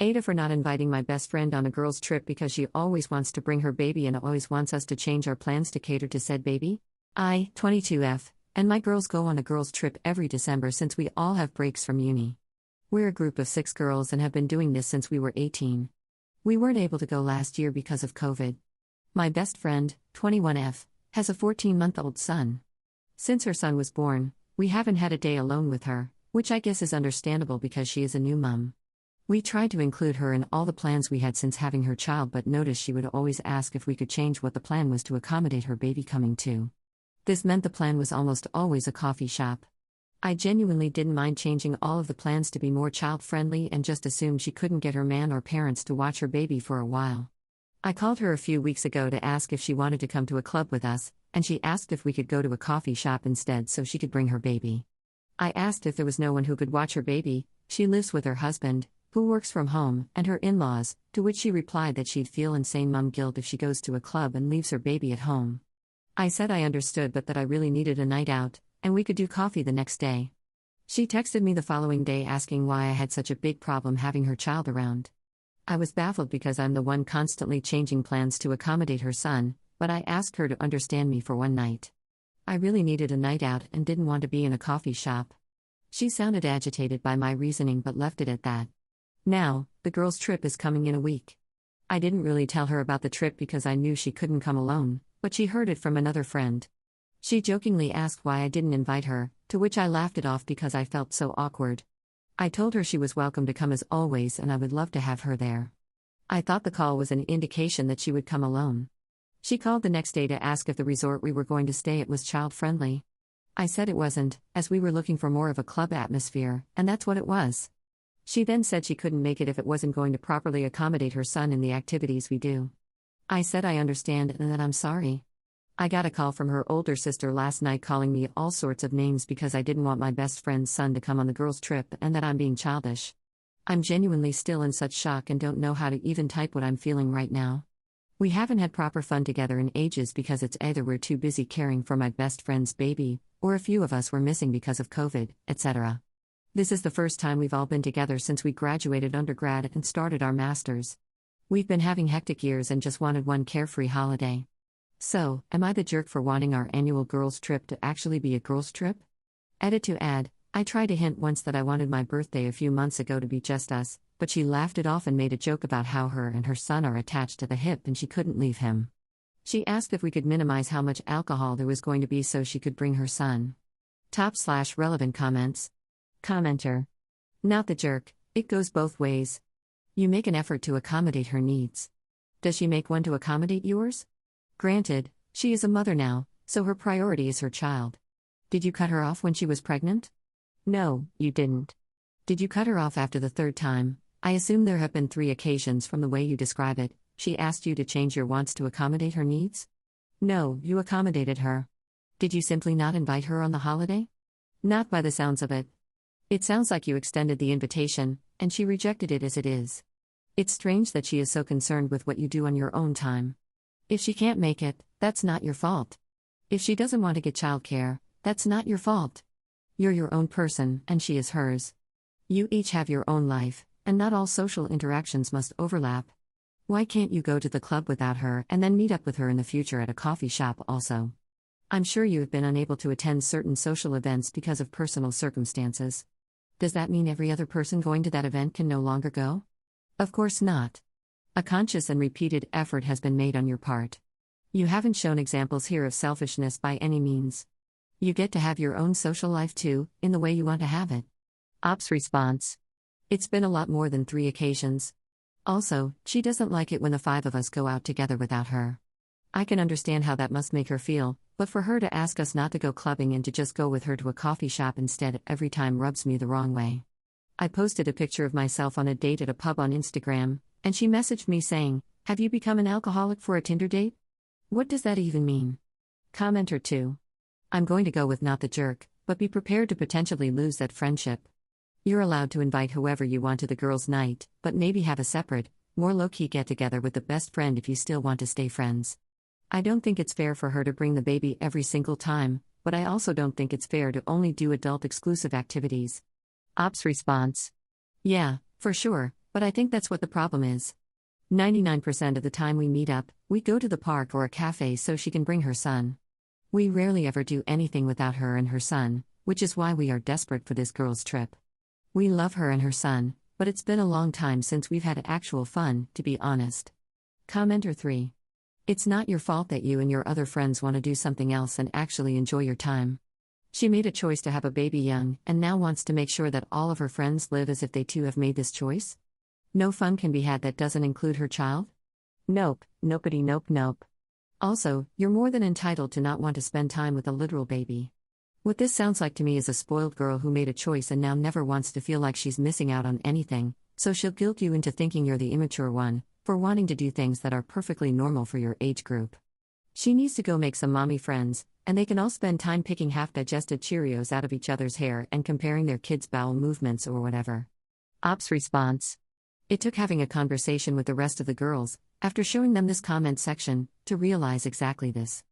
Ada for not inviting my best friend on a girls' trip because she always wants to bring her baby and always wants us to change our plans to cater to said baby. I, 22F, and my girls go on a girls' trip every December since we all have breaks from uni. We're a group of 6 girls and have been doing this since we were 18. We weren't able to go last year because of COVID. My best friend, 21F, has a 14-month-old son. Since her son was born, we haven't had a day alone with her, which I guess is understandable because she is a new mum. We tried to include her in all the plans we had since having her child, but noticed she would always ask if we could change what the plan was to accommodate her baby coming too. This meant the plan was almost always a coffee shop. I genuinely didn't mind changing all of the plans to be more child-friendly and just assumed she couldn't get her man or parents to watch her baby for a while. I called her a few weeks ago to ask if she wanted to come to a club with us, and she asked if we could go to a coffee shop instead so she could bring her baby. I asked if there was no one who could watch her baby. She lives with her husband, who works from home, and her in-laws, to which she replied that she'd feel insane mum guilt if she goes to a club and leaves her baby at home. I said I understood but that I really needed a night out, and we could do coffee the next day. She texted me the following day asking why I had such a big problem having her child around. I was baffled because I'm the one constantly changing plans to accommodate her son, but I asked her to understand me for one night. I really needed a night out and didn't want to be in a coffee shop. She sounded agitated by my reasoning but left it at that. Now, the girls' trip is coming in a week. I didn't really tell her about the trip because I knew she couldn't come alone, but she heard it from another friend. She jokingly asked why I didn't invite her, to which I laughed it off because I felt so awkward. I told her she was welcome to come as always and I would love to have her there. I thought the call was an indication that she would come alone. She called the next day to ask if the resort we were going to stay at was child-friendly. I said it wasn't, as we were looking for more of a club atmosphere, and that's what it was. She then said she couldn't make it if it wasn't going to properly accommodate her son in the activities we do. I said I understand and that I'm sorry. I got a call from her older sister last night calling me all sorts of names because I didn't want my best friend's son to come on the girls' trip and that I'm being childish. I'm genuinely still in such shock and don't know how to even type what I'm feeling right now. We haven't had proper fun together in ages because it's either we're too busy caring for my best friend's baby, or a few of us were missing because of COVID, etc. This is the first time we've all been together since we graduated undergrad and started our masters. We've been having hectic years and just wanted one carefree holiday. So, am I the jerk for wanting our annual girls' trip to actually be a girls' trip? Edit to add, I tried to hint once that I wanted my birthday a few months ago to be just us, but she laughed it off and made a joke about how her and her son are attached to the hip and she couldn't leave him. She asked if we could minimize how much alcohol there was going to be so she could bring her son. /relevant comments. Commenter. Not the jerk, it goes both ways. You make an effort to accommodate her needs. Does she make one to accommodate yours? Granted, she is a mother now, so her priority is her child. Did you cut her off when she was pregnant? No, you didn't. Did you cut her off after the 3rd time? I assume there have been 3 occasions from the way you describe it. She asked you to change your wants to accommodate her needs? No, you accommodated her. Did you simply not invite her on the holiday? Not by the sounds of it. It sounds like you extended the invitation, and she rejected it as it is. It's strange that she is so concerned with what you do on your own time. If she can't make it, that's not your fault. If she doesn't want to get childcare, that's not your fault. You're your own person, and she is hers. You each have your own life, and not all social interactions must overlap. Why can't you go to the club without her and then meet up with her in the future at a coffee shop also? I'm sure you have been unable to attend certain social events because of personal circumstances. Does that mean every other person going to that event can no longer go? Of course not. A conscious and repeated effort has been made on your part. You haven't shown examples here of selfishness by any means. You get to have your own social life too, in the way you want to have it. Ops response. It's been a lot more than 3 occasions. Also, she doesn't like it when the 5 of us go out together without her. I can understand how that must make her feel, but for her to ask us not to go clubbing and to just go with her to a coffee shop instead every time rubs me the wrong way. I posted a picture of myself on a date at a pub on Instagram, and she messaged me saying, "Have you become an alcoholic for a Tinder date? What does that even mean?" Commenter 2. I'm going to go with not the jerk, but be prepared to potentially lose that friendship. You're allowed to invite whoever you want to the girls' night, but maybe have a separate, more low-key get-together with the best friend if you still want to stay friends. I don't think it's fair for her to bring the baby every single time, but I also don't think it's fair to only do adult-exclusive activities. Ops response. Yeah, for sure, but I think that's what the problem is. 99% of the time we meet up, we go to the park or a cafe so she can bring her son. We rarely ever do anything without her and her son, which is why we are desperate for this girls' trip. We love her and her son, but it's been a long time since we've had actual fun, to be honest. Commenter 3. It's not your fault that you and your other friends want to do something else and actually enjoy your time. She made a choice to have a baby young and now wants to make sure that all of her friends live as if they too have made this choice? No fun can be had that doesn't include her child? Nope, nopety nope. Also, you're more than entitled to not want to spend time with a literal baby. What this sounds like to me is a spoiled girl who made a choice and now never wants to feel like she's missing out on anything, so she'll guilt you into thinking you're the immature one, for wanting to do things that are perfectly normal for your age group. She needs to go make some mommy friends, and they can all spend time picking half-digested Cheerios out of each other's hair and comparing their kids' bowel movements or whatever. Ops response. It took having a conversation with the rest of the girls, after showing them this comment section, to realize exactly this.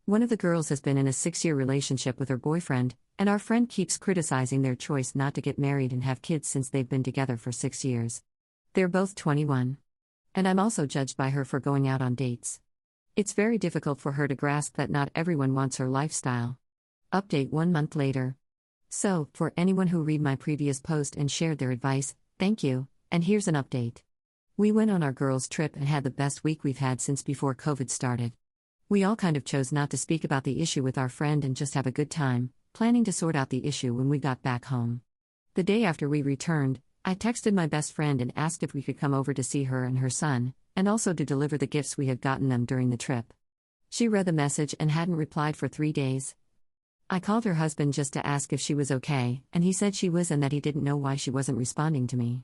One of the girls has been in a 6-year relationship with her boyfriend, and our friend keeps criticizing their choice not to get married and have kids since they've been together for 6 years. They're both 21. And I'm also judged by her for going out on dates. It's very difficult for her to grasp that not everyone wants her lifestyle. Update 1 month later. So, for anyone who read my previous post and shared their advice, thank you, and here's an update. We went on our girls' trip and had the best week we've had since before COVID started. We all kind of chose not to speak about the issue with our friend and just have a good time, planning to sort out the issue when we got back home. The day after we returned, I texted my best friend and asked if we could come over to see her and her son, and also to deliver the gifts we had gotten them during the trip. She read the message and hadn't replied for 3 days. I called her husband just to ask if she was okay, and he said she was and that he didn't know why she wasn't responding to me.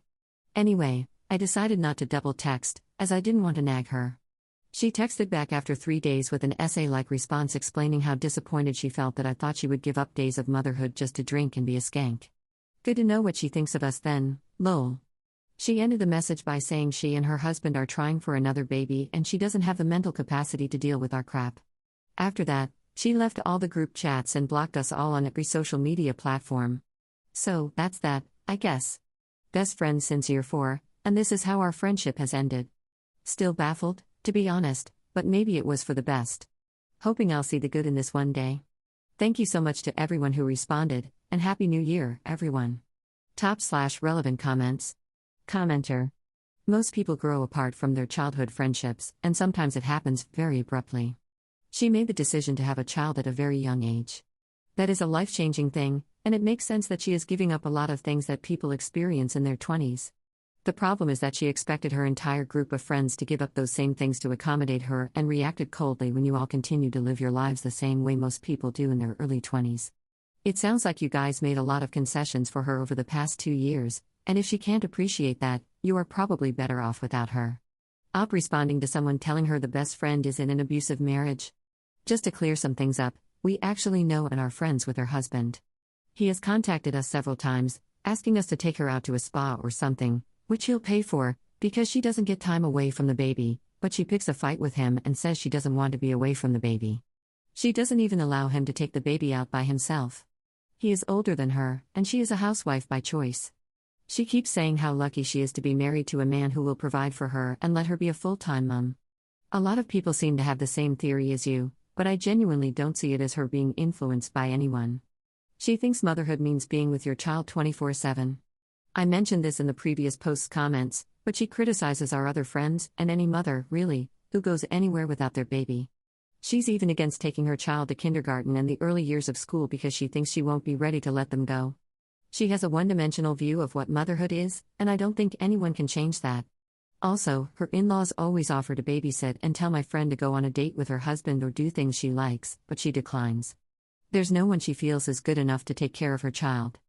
Anyway, I decided not to double text, as I didn't want to nag her. She texted back after 3 days with an essay-like response explaining how disappointed she felt that I thought she would give up days of motherhood just to drink and be a skank. Good to know what she thinks of us then, lol. She ended the message by saying she and her husband are trying for another baby and she doesn't have the mental capacity to deal with our crap. After that, she left all the group chats and blocked us all on every social media platform. So, that's that, I guess. Best friends since year 4, and this is how our friendship has ended. Still baffled, to be honest, but maybe it was for the best. Hoping I'll see the good in this one day. Thank you so much to everyone who responded, and Happy New Year, everyone. Top/relevant comments. Commenter. Most people grow apart from their childhood friendships, and sometimes it happens very abruptly. She made the decision to have a child at a very young age. That is a life-changing thing, and it makes sense that she is giving up a lot of things that people experience in their 20s. The problem is that she expected her entire group of friends to give up those same things to accommodate her and reacted coldly when you all continue to live your lives the same way most people do in their early 20s. It sounds like you guys made a lot of concessions for her over the past 2 years, and if she can't appreciate that, you are probably better off without her. Op responding to someone telling her the best friend is in an abusive marriage. Just to clear some things up, we actually know and are friends with her husband. He has contacted us several times, asking us to take her out to a spa or something, which he'll pay for, because she doesn't get time away from the baby, but she picks a fight with him and says she doesn't want to be away from the baby. She doesn't even allow him to take the baby out by himself. He is older than her, and she is a housewife by choice. She keeps saying how lucky she is to be married to a man who will provide for her and let her be a full-time mom. A lot of people seem to have the same theory as you, but I genuinely don't see it as her being influenced by anyone. She thinks motherhood means being with your child 24/7. I mentioned this in the previous post's comments, but she criticizes our other friends, and any mother, really, who goes anywhere without their baby. She's even against taking her child to kindergarten and the early years of school because she thinks she won't be ready to let them go. She has a one-dimensional view of what motherhood is, and I don't think anyone can change that. Also, her in-laws always offer to babysit and tell my friend to go on a date with her husband or do things she likes, but she declines. There's no one she feels is good enough to take care of her child.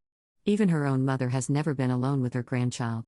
Even her own mother has never been alone with her grandchild.